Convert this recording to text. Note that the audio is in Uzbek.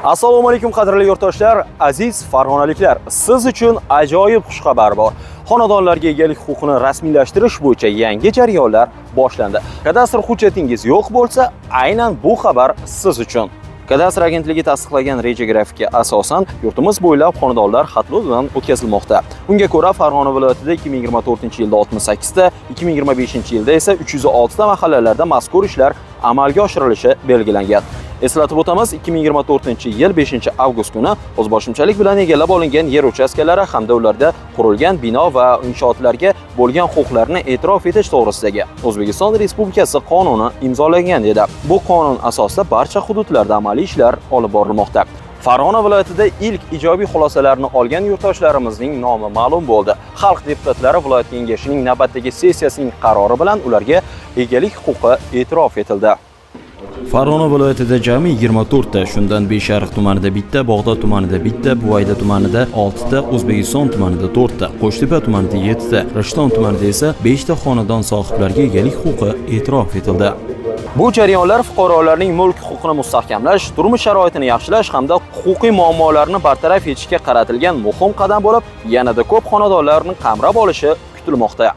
Assalomu alaykum qadrli yurtdoshlar, aziz farg'onaliklar. Siz uchun ajoyib xushxabar bor. Xonadonlarga egalik huquqini rasmiylashtirish bo'yicha yangi jarayonlar boshlandi. Kadastr hujjatingiz yo'q bo'lsa, aynan bu xabar siz uchun. Kadastr agentligi tasdiqlagan reja grafika asosan yurtimiz bo'ylab xonadonlar xatlovdan o'tkazilmoqda. Unga ko'ra, Farg'ona viloyatida 2024-yilda 68 ta, 2025-yilda esa 306 ta mahallalarda mazkur ishlar amalga oshirilishi belgilangan. Eslatib o'tamiz, 2024-yil 5-avgust kuni o'zboshimchalik bilan egallab olingan yer uchastkalari hamda ularda qurilgan bino va inshootlarga bo'lgan huquqlarni e'tirof etish to'g'risidagi O'zbekiston Respublikasi qonuni imzolangan edi. Bu qonun asosida barcha hududlarda amaliy ishlar olib borilmoqda. Farg'ona viloyatida ilk ijobiy xulosalarni olgan yurtdoshlarimizning nomi ma'lum bo'ldi. Xalq deputatlari viloyat kengashining navbatdagi sessiyasining qarori bilan ularga egalik huquqi e'tirof etildi. Farg'ona viloyatida jami 24 ta, shundan Beshariq tumanida 1 ta, Bog'dod tumanida 1 ta, Buvayda tumanida 6 ta, O'zbekiston tumanida 4 ta, Qo'shtepa tumanida 7 ta, Rishton tumanida esa 5 ta xonadon sohiblariga egalik huquqi e'tirof etildi. Bu jarayonlar fuqarolarning mulk huquqini mustahkamlash, turmush sharoitini yaxshilash hamda huquqiy muammolarni bartaraf etishga qaratilgan muhim qadam bo'lib, yanada ko'p xonadonlarni qamrab olishi kutilmoqda.